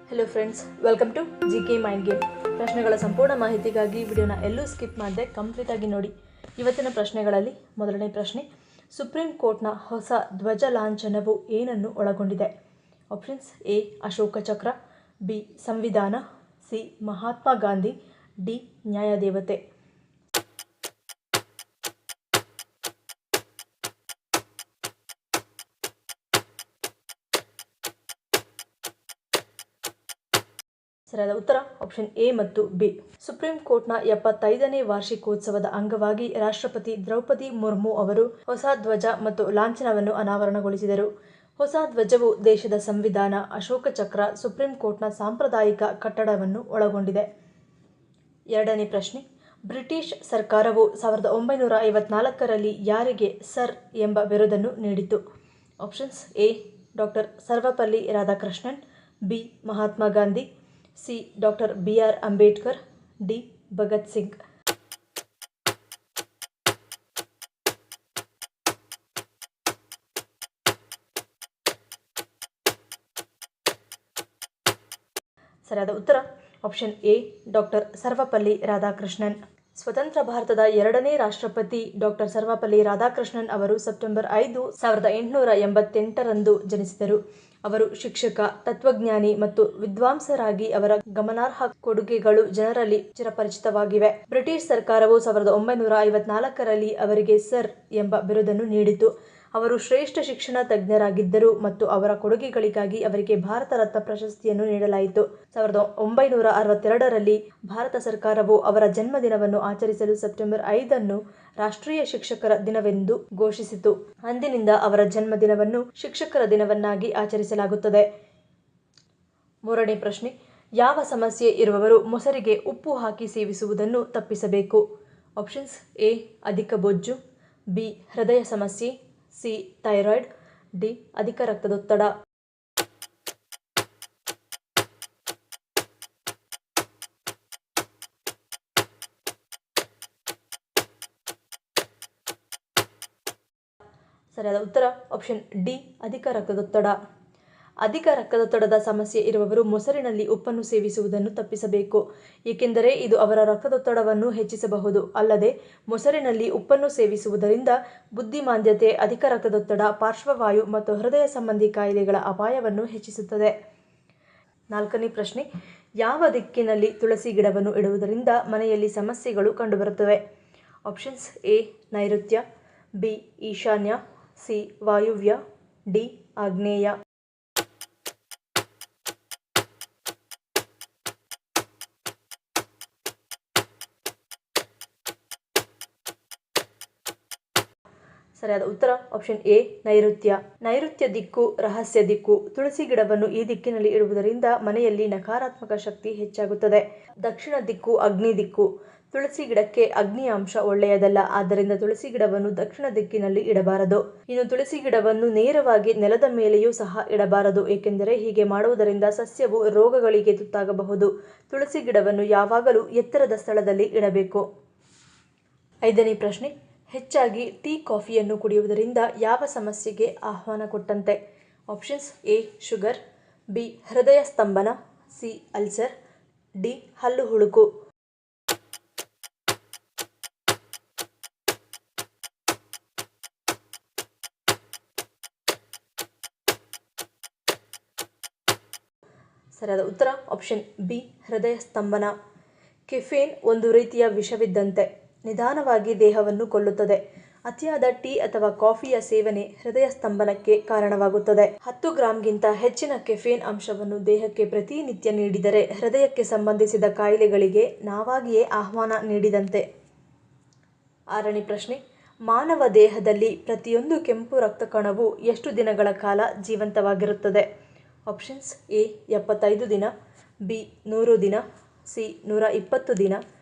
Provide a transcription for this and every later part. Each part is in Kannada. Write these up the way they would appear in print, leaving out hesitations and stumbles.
Hello friends, welcome to GK mind game. ಪ್ರಶ್ನೆಗಳ ಸಂಪೂರ್ಣ ಮಾಹಿತಿಗಾಗಿ ವಿಡಿಯೋನ ಎಲ್ಲೂ ಸ್ಕಿಪ್ ಮಾಡದೆ ಕಂಪ್ಲೀಟಾಗಿ ನೋಡಿ. ಇವತ್ತಿನ ಪ್ರಶ್ನೆಗಳಲ್ಲಿ ಮೊದಲನೇ ಪ್ರಶ್ನೆ, ಸುಪ್ರೀಂ ಕೋರ್ಟ್ನ ಹೊಸ ಧ್ವಜ ಲಾಂಛನವು ಏನನ್ನು ಒಳಗೊಂಡಿದೆ? Options: A Ashoka Chakra, B ಸಂವಿಧಾನ, ಸಿ ಮಹಾತ್ಮ ಗಾಂಧಿ, ಡಿ ನ್ಯಾಯದೇವತೆ. ಸರಿಯಾದ ಉತ್ತರ ಆಪ್ಷನ್ ಎ ಮತ್ತು ಬಿ. ಸುಪ್ರೀಂ ಕೋರ್ಟ್ನ 75ನೇ ವಾರ್ಷಿಕೋತ್ಸವದ ಅಂಗವಾಗಿ ರಾಷ್ಟ್ರಪತಿ ದ್ರೌಪದಿ ಮುರ್ಮು ಅವರು ಹೊಸ ಧ್ವಜ ಮತ್ತು ಲಾಂಛನವನ್ನು ಅನಾವರಣಗೊಳಿಸಿದರು. ಹೊಸ ಧ್ವಜವು ದೇಶದ ಸಂವಿಧಾನ, ಅಶೋಕ ಚಕ್ರ, ಸುಪ್ರೀಂ ಕೋರ್ಟ್ನ ಸಾಂಪ್ರದಾಯಿಕ ಕಟ್ಟಡವನ್ನು ಒಳಗೊಂಡಿದೆ. ಎರಡನೇ ಪ್ರಶ್ನೆ, ಬ್ರಿಟಿಷ್ ಸರ್ಕಾರವು 1954ರಲ್ಲಿ ಯಾರಿಗೆ ಸರ್ ಎಂಬ ಬಿರುದನ್ನು ನೀಡಿತು? Options: A doctor Sarvepalli Radhakrishnan, B Mahatma Gandhi, C doctor BR Ambedkar, D Bhagat Singh. ಸರಿಯಾದ ಉತ್ತರ option A doctor Sarvepalli Radhakrishnan. ಸ್ವತಂತ್ರ ಭಾರತದ ಎರಡನೇ ರಾಷ್ಟ್ರಪತಿ ಡಾಕ್ಟರ್ ಸರ್ವಪಲ್ಲಿ ರಾಧಾಕೃಷ್ಣನ್ ಅವರು ಸೆಪ್ಟೆಂಬರ್ 5, 1888ರಂದು ಜನಿಸಿದರು. ಅವರು ಶಿಕ್ಷಕ, ತತ್ವಜ್ಞಾನಿ ಮತ್ತು ವಿದ್ವಾಂಸರಾಗಿ ಅವರ ಗಮನಾರ್ಹ ಕೊಡುಗೆಗಳು ಜನರಲ್ಲಿ ಚಿರಪರಿಚಿತವಾಗಿವೆ. ಬ್ರಿಟಿಷ್ ಸರ್ಕಾರವು 1954ರಲ್ಲಿ ಅವರಿಗೆ ಸರ್ ಎಂಬ ಬಿರುದನ್ನು ನೀಡಿತು. ಅವರು ಶ್ರೇಷ್ಠ ಶಿಕ್ಷಣ ತಜ್ಞರಾಗಿದ್ದರು ಮತ್ತು ಅವರ ಕೊಡುಗೆಗಳಿಗಾಗಿ ಅವರಿಗೆ ಭಾರತ ರತ್ನ ಪ್ರಶಸ್ತಿಯನ್ನು ನೀಡಲಾಯಿತು. 1962ರಲ್ಲಿ ಭಾರತ ಸರ್ಕಾರವು ಅವರ ಜನ್ಮದಿನವನ್ನು ಆಚರಿಸಲು ಸೆಪ್ಟೆಂಬರ್ 5ಅನ್ನು ರಾಷ್ಟ್ರೀಯ ಶಿಕ್ಷಕರ ದಿನವೆಂದು ಘೋಷಿಸಿತು. ಅಂದಿನಿಂದ ಅವರ ಜನ್ಮದಿನವನ್ನು ಶಿಕ್ಷಕರ ದಿನವನ್ನಾಗಿ ಆಚರಿಸಲಾಗುತ್ತದೆ. ಮೂರನೇ ಪ್ರಶ್ನೆ, ಯಾವ ಸಮಸ್ಯೆ ಇರುವವರು ಮೊಸರಿಗೆ ಉಪ್ಪು ಹಾಕಿ ಸೇವಿಸುವುದನ್ನು ತಪ್ಪಿಸಬೇಕು? ಆಪ್ಷನ್ಸ್: ಎ ಅಧಿಕ ಬೊಜ್ಜು, ಬಿ ಹೃದಯ ಸಮಸ್ಯೆ, ಸಿ ಥೈರಾಯ್ಡ್, ಡಿ ಅಧಿಕ ರಕ್ತದೊತ್ತಡ. ಸರಿಯಾದ ಉತ್ತರ ಆಪ್ಷನ್ ಡಿ ಅಧಿಕ ರಕ್ತದೊತ್ತಡ. ಅಧಿಕ ರಕ್ತದೊತ್ತಡದ ಸಮಸ್ಯೆ ಇರುವವರು ಮೊಸರಿನಲ್ಲಿ ಉಪ್ಪನ್ನು ಸೇವಿಸುವುದನ್ನು ತಪ್ಪಿಸಬೇಕು, ಏಕೆಂದರೆ ಇದು ಅವರ ರಕ್ತದೊತ್ತಡವನ್ನು ಹೆಚ್ಚಿಸಬಹುದು. ಅಲ್ಲದೆ ಮೊಸರಿನಲ್ಲಿ ಉಪ್ಪನ್ನು ಸೇವಿಸುವುದರಿಂದ ಬುದ್ಧಿಮಾಂದ್ಯತೆ, ಅಧಿಕ ರಕ್ತದೊತ್ತಡ, ಪಾರ್ಶ್ವವಾಯು ಮತ್ತು ಹೃದಯ ಸಂಬಂಧಿ ಕಾಯಿಲೆಗಳ ಅಪಾಯವನ್ನು ಹೆಚ್ಚಿಸುತ್ತದೆ. ನಾಲ್ಕನೇ ಪ್ರಶ್ನೆ, ಯಾವ ದಿಕ್ಕಿನಲ್ಲಿ ತುಳಸಿ ಗಿಡವನ್ನು ಇಡುವುದರಿಂದ ಮನೆಯಲ್ಲಿ ಸಮಸ್ಯೆಗಳು ಕಂಡುಬರುತ್ತವೆ? ಆಪ್ಷನ್ಸ್: ಎ ನೈಋತ್ಯ, ಬಿ ಈಶಾನ್ಯ, ಸಿ ವಾಯುವ್ಯ, ಡಿ ಆಗ್ನೇಯ. ಸರಿಯಾದ ಉತ್ತರ ಆಪ್ಷನ್ ಎ ನೈಋತ್ಯ. ನೈಋತ್ಯ ದಿಕ್ಕು ರಹಸ್ಯ ದಿಕ್ಕು. ತುಳಸಿ ಗಿಡವನ್ನು ಈ ದಿಕ್ಕಿನಲ್ಲಿ ಇಡುವುದರಿಂದ ಮನೆಯಲ್ಲಿ ನಕಾರಾತ್ಮಕ ಶಕ್ತಿ ಹೆಚ್ಚಾಗುತ್ತದೆ. ದಕ್ಷಿಣ ದಿಕ್ಕು ಅಗ್ನಿ ದಿಕ್ಕು. ತುಳಸಿ ಗಿಡಕ್ಕೆ ಅಗ್ನಿಯ ಅಂಶ ಒಳ್ಳೆಯದಲ್ಲ, ಆದ್ದರಿಂದ ತುಳಸಿ ಗಿಡವನ್ನು ದಕ್ಷಿಣ ದಿಕ್ಕಿನಲ್ಲಿ ಇಡಬಾರದು. ಇನ್ನು ತುಳಸಿ ಗಿಡವನ್ನು ನೇರವಾಗಿ ನೆಲದ ಮೇಲೆಯೂ ಸಹ ಇಡಬಾರದು, ಏಕೆಂದರೆ ಹೀಗೆ ಮಾಡುವುದರಿಂದ ಸಸ್ಯವು ರೋಗಗಳಿಗೆ ತುತ್ತಾಗಬಹುದು. ತುಳಸಿ ಗಿಡವನ್ನು ಯಾವಾಗಲೂ ಎತ್ತರದ ಸ್ಥಳದಲ್ಲಿ ಇಡಬೇಕು. ಐದನೇ ಪ್ರಶ್ನೆ, ಹೆಚ್ಚಾಗಿ ಟೀ ಕಾಫಿಯನ್ನು ಕುಡಿಯುವುದರಿಂದ ಯಾವ ಸಮಸ್ಯೆಗೆ ಆಹ್ವಾನ ಕೊಟ್ಟಂತೆ? ಆಪ್ಷನ್ಸ್: ಎ ಶುಗರ್, ಬಿ ಹೃದಯ ಸ್ತಂಭನ, ಸಿ ಅಲ್ಸರ್, ಡಿ ಹಲ್ಲು ಹುಳುಕು. ಸರಿಯಾದ ಉತ್ತರ ಆಪ್ಷನ್ ಬಿ ಹೃದಯ ಸ್ತಂಭನ. ಕೆಫೇನ್ ಒಂದು ರೀತಿಯ ವಿಷವಿದ್ದಂತೆ, ನಿಧಾನವಾಗಿ ದೇಹವನ್ನು ಕೊಲ್ಲುತ್ತದೆ. ಅತಿಯಾದ ಟೀ ಅಥವಾ ಕಾಫಿಯ ಸೇವನೆ ಹೃದಯ ಸ್ತಂಭನಕ್ಕೆ ಕಾರಣವಾಗುತ್ತದೆ. 10 ಗ್ರಾಂಗಿಂತ ಹೆಚ್ಚಿನ ಕೆಫೇನ್ ಅಂಶವನ್ನು ದೇಹಕ್ಕೆ ಪ್ರತಿನಿತ್ಯ ನೀಡಿದರೆ ಹೃದಯಕ್ಕೆ ಸಂಬಂಧಿಸಿದ ಕಾಯಿಲೆಗಳಿಗೆ ನಾವಾಗಿಯೇ ಆಹ್ವಾನ ನೀಡಿದಂತೆ. ಆರನೇ ಪ್ರಶ್ನೆ, ಮಾನವ ದೇಹದಲ್ಲಿ ಪ್ರತಿಯೊಂದು ಕೆಂಪು ರಕ್ತ ಕಣವು ಎಷ್ಟು ದಿನಗಳ ಕಾಲ ಜೀವಂತವಾಗಿರುತ್ತದೆ? ಆಪ್ಷನ್ಸ್: ಎ 75 ದಿನ, ಬಿ 100 ದಿನ, ಸಿ 120 ದಿನ,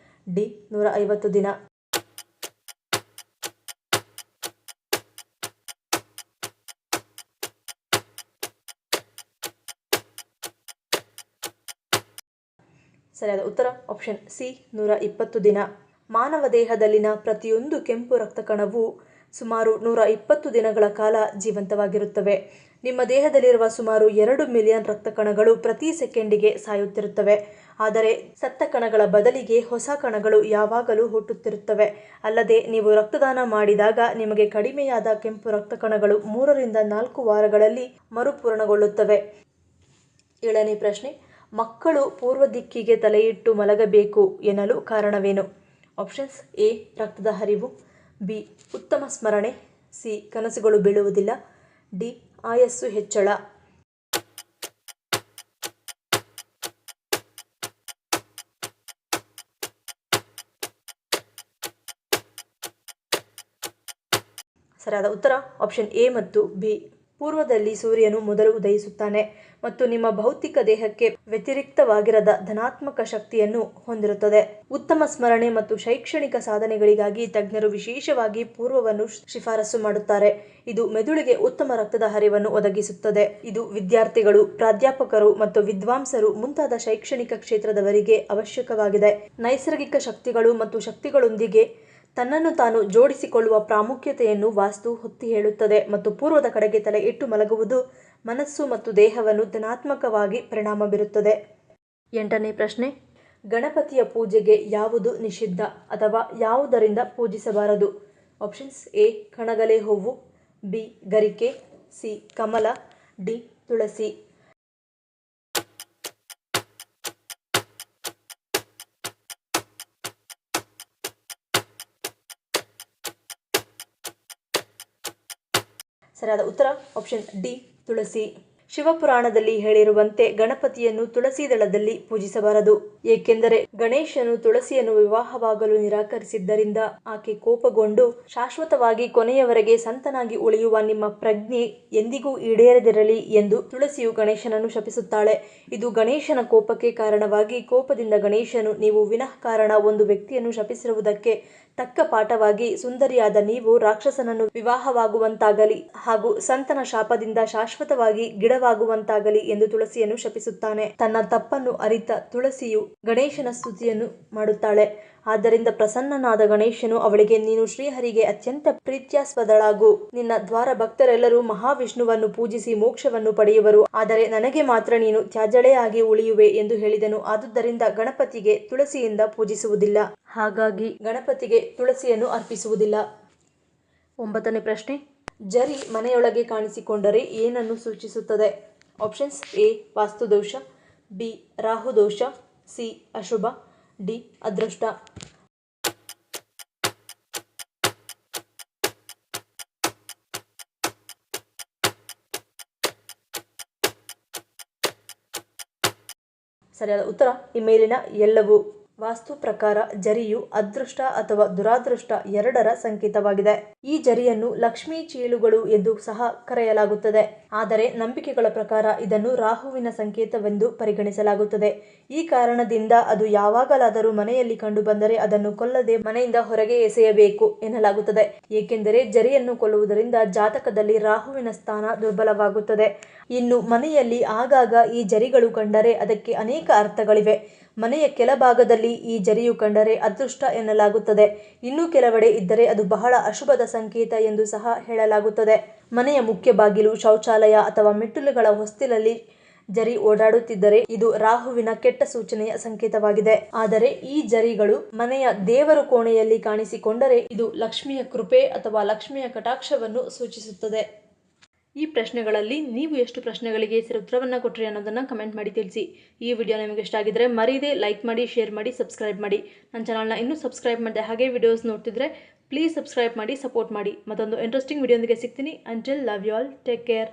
ಡಿ 150 ದಿನ. ಸರಿಯಾದ ಉತ್ತರ ಆಪ್ಷನ್ ಸಿ 120 ದಿನ. ಮಾನವ ದೇಹದಲ್ಲಿನ ಪ್ರತಿಯೊಂದು ಕೆಂಪು ರಕ್ತ ಕಣವು ಸುಮಾರು 120 ದಿನಗಳ ಕಾಲ ಜೀವಂತವಾಗಿರುತ್ತವೆ. ನಿಮ್ಮ ದೇಹದಲ್ಲಿರುವ ಸುಮಾರು 2 ಮಿಲಿಯನ್ ರಕ್ತ ಕಣಗಳು ಪ್ರತಿ ಸೆಕೆಂಡಿಗೆ ಸಾಯುತ್ತಿರುತ್ತವೆ. ಆದರೆ ಸತ್ತ ಕಣಗಳ ಬದಲಿಗೆ ಹೊಸ ಕಣಗಳು ಯಾವಾಗಲೂ ಹುಟ್ಟುತ್ತಿರುತ್ತವೆ. ಅಲ್ಲದೆ ನೀವು ರಕ್ತದಾನ ಮಾಡಿದಾಗ ನಿಮಗೆ ಕಡಿಮೆಯಾದ ಕೆಂಪು ರಕ್ತ ಕಣಗಳು 3 ರಿಂದ 4 ವಾರಗಳಲ್ಲಿ ಮರುಪೂರಣಗೊಳ್ಳುತ್ತವೆ. 7ನೇ ಪ್ರಶ್ನೆ, ಮಕ್ಕಳು ಪೂರ್ವ ದಿಕ್ಕಿಗೆ ತಲೆಯಿಟ್ಟು ಮಲಗಬೇಕು ಎನ್ನಲು ಕಾರಣವೇನು? Options: A. ರಕ್ತದ ಹರಿವು, ಬಿ. ಉತ್ತಮ ಸ್ಮರಣೆ, ಸಿ. ಕನಸುಗಳು ಬೀಳುವುದಿಲ್ಲ, ಡಿ. ಆಯಸ್ಸು ಹೆಚ್ಚಳ. ಸರಿಯಾದ ಉತ್ತರ ಆಪ್ಷನ್ ಎ ಮತ್ತು ಬಿ. ಪೂರ್ವದಲ್ಲಿ ಸೂರ್ಯನು ಮೊದಲು ಉದಯಿಸುತ್ತಾನೆ ಮತ್ತು ನಿಮ್ಮ ಭೌತಿಕ ದೇಹಕ್ಕೆ ವ್ಯತಿರಿಕ್ತವಾಗಿರದ ಧನಾತ್ಮಕ ಶಕ್ತಿಯನ್ನು ಹೊಂದಿರುತ್ತದೆ. ಉತ್ತಮ ಸ್ಮರಣೆ ಮತ್ತು ಶೈಕ್ಷಣಿಕ ಸಾಧನೆಗಳಿಗಾಗಿ ತಜ್ಞರು ವಿಶೇಷವಾಗಿ ಪೂರ್ವವನ್ನು ಶಿಫಾರಸು ಮಾಡುತ್ತಾರೆ. ಇದು ಮೆದುಳಿಗೆ ಉತ್ತಮ ರಕ್ತದ ಹರಿವನ್ನು ಒದಗಿಸುತ್ತದೆ. ಇದು ವಿದ್ಯಾರ್ಥಿಗಳು, ಪ್ರಾಧ್ಯಾಪಕರು ಮತ್ತು ವಿದ್ವಾಂಸರು ಮುಂತಾದ ಶೈಕ್ಷಣಿಕ ಕ್ಷೇತ್ರದವರಿಗೆ ಅವಶ್ಯಕವಾಗಿದೆ. ನೈಸರ್ಗಿಕ ಶಕ್ತಿಗಳು ಮತ್ತು ಶಕ್ತಿಗಳೊಂದಿಗೆ ತನ್ನನ್ನು ತಾನು ಜೋಡಿಸಿಕೊಳ್ಳುವ ಪ್ರಾಮುಖ್ಯತೆಯನ್ನು ವಾಸ್ತು ಒತ್ತಿ ಹೇಳುತ್ತದೆ ಮತ್ತು ಪೂರ್ವದ ಕಡೆಗೆ ತಲೆ ಇಟ್ಟು ಮಲಗುವುದು ಮನಸ್ಸು ಮತ್ತು ದೇಹವನ್ನು ಧನಾತ್ಮಕವಾಗಿ ಪರಿಣಾಮ ಬೀರುತ್ತದೆ. 8ನೇ ಪ್ರಶ್ನೆ, ಗಣಪತಿಯ ಪೂಜೆಗೆ ಯಾವುದು ನಿಷಿದ್ಧ ಅಥವಾ ಯಾವುದರಿಂದ ಪೂಜಿಸಬಾರದು? Options: A. ಕಣಗಲೆ ಹೂವು, ಬಿ. ಗರಿಕೆ, ಸಿ. ಕಮಲ, ಡಿ. ತುಳಸಿ. ಸರಿಯಾದ ಉತ್ತರ ಆಪ್ಷನ್ ಡಿ. ತುಳಸಿ. ಶಿವಪುರಾಣದಲ್ಲಿ ಹೇಳಿರುವಂತೆ ಗಣಪತಿಯನ್ನು ತುಳಸಿ ದಳದಲ್ಲಿ ಪೂಜಿಸಬಾರದು, ಏಕೆಂದರೆ ಗಣೇಶನು ತುಳಸಿಯನ್ನು ವಿವಾಹವಾಗಲು ನಿರಾಕರಿಸಿದ್ದರಿಂದ ಆಕೆ ಕೋಪಗೊಂಡು ಶಾಶ್ವತವಾಗಿ ಕೊನೆಯವರೆಗೆ ಸಂತನಾಗಿ ಉಳಿಯುವ ನಿಮ್ಮ ಪ್ರಜ್ಞೆ ಎಂದಿಗೂ ಈಡೇರದಿರಲಿ ಎಂದು ತುಳಸಿಯು ಗಣೇಶನನ್ನು ಶಪಿಸುತ್ತಾಳೆ. ಇದು ಗಣೇಶನ ಕೋಪಕ್ಕೆ ಕಾರಣವಾಗಿ ಕೋಪದಿಂದ ಗಣೇಶನು ನೀವು ವಿನಾಕಾರಣ ಒಂದು ವ್ಯಕ್ತಿಯನ್ನು ಶಪಿಸಿರುವುದಕ್ಕೆ ತಕ್ಕ ಪಾಠವಾಗಿ ಸುಂದರಿಯಾದ ನೀವು ರಾಕ್ಷಸನನ್ನು ವಿವಾಹವಾಗುವಂತಾಗಲಿ ಹಾಗೂ ಸಂತನ ಶಾಪದಿಂದ ಶಾಶ್ವತವಾಗಿ ಗಿಡವಾಗುವಂತಾಗಲಿ ಎಂದು ತುಳಸಿಯನ್ನು ಶಪಿಸುತ್ತಾನೆ. ತನ್ನ ತಪ್ಪನ್ನು ಅರಿತ ತುಳಸಿಯು ಗಣೇಶನ ಸ್ತುತಿಯನ್ನು ಮಾಡುತ್ತಾಳೆ. ಆದ್ದರಿಂದ ಪ್ರಸನ್ನನಾದ ಗಣೇಶನು ಅವಳಿಗೆ, ನೀನು ಶ್ರೀಹರಿಗೆ ಅತ್ಯಂತ ಪ್ರೀತ್ಯಾಸ್ಪದಳಾಗು. ನಿನ್ನ ದ್ವಾರ ಭಕ್ತರೆಲ್ಲರೂ ಮಹಾವಿಷ್ಣುವನ್ನು ಪೂಜಿಸಿ ಮೋಕ್ಷವನ್ನು ಪಡೆಯುವರು, ಆದರೆ ನನಗೆ ಮಾತ್ರ ನೀನು ತ್ಯಾಜ್ಯಳೇ ಆಗಿ ಉಳಿಯುವೆ ಎಂದು ಹೇಳಿದನು. ಆದುದರಿಂದ ಗಣಪತಿಗೆ ತುಳಸಿಯಿಂದ ಪೂಜಿಸುವುದಿಲ್ಲ. ಹಾಗಾಗಿ ಗಣಪತಿಗೆ ತುಳಸಿಯನ್ನು ಅರ್ಪಿಸುವುದಿಲ್ಲ. 9ನೇ ಪ್ರಶ್ನೆ, ಜರಿ ಮನೆಯೊಳಗೆ ಕಾಣಿಸಿಕೊಂಡರೆ ಏನನ್ನು ಸೂಚಿಸುತ್ತದೆ? Options: A. ವಾಸ್ತುದೋಷ, ಬಿ. ರಾಹುದೋಷ, ಸಿ. ಅಶುಭ, ಡಿ. ಅದೃಷ್ಟ. ಸರಿಯಾದ ಉತ್ತರ ಈ ಮೇಲಿನ ಎಲ್ಲವೂ. ವಾಸ್ತು ಪ್ರಕಾರ ಜರಿಯು ಅದೃಷ್ಟ ಅಥವಾ ದುರಾದೃಷ್ಟ ಎರಡರ ಸಂಕೇತವಾಗಿದೆ. ಈ ಜರಿಯನ್ನು ಲಕ್ಷ್ಮೀ ಚೀಲುಗಳು ಎಂದು ಸಹ ಕರೆಯಲಾಗುತ್ತದೆ. ಆದರೆ ನಂಬಿಕೆಗಳ ಪ್ರಕಾರ ಇದನ್ನು ರಾಹುವಿನ ಸಂಕೇತವೆಂದು ಪರಿಗಣಿಸಲಾಗುತ್ತದೆ. ಈ ಕಾರಣದಿಂದ ಅದು ಯಾವಾಗಲಾದರೂ ಮನೆಯಲ್ಲಿ ಕಂಡುಬಂದರೆ ಅದನ್ನು ಕೊಲ್ಲದೆ ಮನೆಯಿಂದ ಹೊರಗೆ ಎಸೆಯಬೇಕು ಎನ್ನಲಾಗುತ್ತದೆ. ಏಕೆಂದರೆ ಜರಿಯನ್ನು ಕೊಲ್ಲುವುದರಿಂದ ಜಾತಕದಲ್ಲಿ ರಾಹುವಿನ ಸ್ಥಾನ ದುರ್ಬಲವಾಗುತ್ತದೆ. ಇನ್ನು ಮನೆಯಲ್ಲಿ ಆಗಾಗ ಈ ಜರಿಗಳು ಕಂಡರೆ ಅದಕ್ಕೆ ಅನೇಕ ಅರ್ಥಗಳಿವೆ. ಮನೆಯ ಕೆಳಭಾಗದಲ್ಲಿ ಈ ಜರಿಯು ಕಂಡರೆ ಅದೃಷ್ಟ ಎನ್ನಲಾಗುತ್ತದೆ. ಇನ್ನೂ ಕೆಲವೆಡೆ ಇದ್ದರೆ ಅದು ಬಹಳ ಅಶುಭದ ಸಂಕೇತ ಎಂದು ಸಹ ಹೇಳಲಾಗುತ್ತದೆ. ಮನೆಯ ಮುಖ್ಯ ಬಾಗಿಲು, ಶೌಚಾಲಯ ಅಥವಾ ಮೆಟ್ಟಿಲುಗಳ ಹೊಸ್ತಿಲಲ್ಲಿ ಜರಿ ಓಡಾಡುತ್ತಿದ್ದರೆ ಇದು ರಾಹುವಿನ ಕೆಟ್ಟ ಸೂಚನೆಯ ಸಂಕೇತವಾಗಿದೆ. ಆದರೆ ಈ ಜರಿಗಳು ಮನೆಯ ದೇವರು ಕೋಣೆಯಲ್ಲಿ ಕಾಣಿಸಿಕೊಂಡರೆ ಇದು ಲಕ್ಷ್ಮಿಯ ಕೃಪೆ ಅಥವಾ ಲಕ್ಷ್ಮಿಯ ಕಟಾಕ್ಷವನ್ನು ಸೂಚಿಸುತ್ತದೆ. ಈ ಪ್ರಶ್ನೆಗಳಲ್ಲಿ ನೀವು ಎಷ್ಟು ಪ್ರಶ್ನೆಗಳಿಗೆ ಸರಿ ಉತ್ತರವನ್ನು ಕೊಟ್ಟರೆ ಅನ್ನೋದನ್ನು ಕಮೆಂಟ್ ಮಾಡಿ ತಿಳಿಸಿ. ಈ ವಿಡಿಯೋ ನಿಮಗೆ ಇಷ್ಟ ಆಗಿದ್ರೆ ಮರೀದೆ ಲೈಕ್ ಮಾಡಿ, ಶೇರ್ ಮಾಡಿ, ಸಬ್ಸ್ಕ್ರೈಬ್ ಮಾಡಿ. ನನ್ನ ಚಾನಲ್ನ ಇನ್ನೂ ಸಬ್ಸ್ಕ್ರೈಬ್ ಮಾಡಿದೆ ಹಾಗೆ ವಿಡಿಯೋಸ್ ನೋಡ್ತಿದ್ರೆ ಪ್ಲೀಸ್ ಸಬ್ಸ್ಕ್ರೈಬ್ ಮಾಡಿ, ಸಪೋರ್ಟ್ ಮಾಡಿ. ಮತ್ತೊಂದು ಇಂಟ್ರೆಸ್ಟಿಂಗ್ ವಿಡಿಯೋದೊಂದಿಗೆ ಸಿಗ್ತೀನಿ. Until love you all, take care.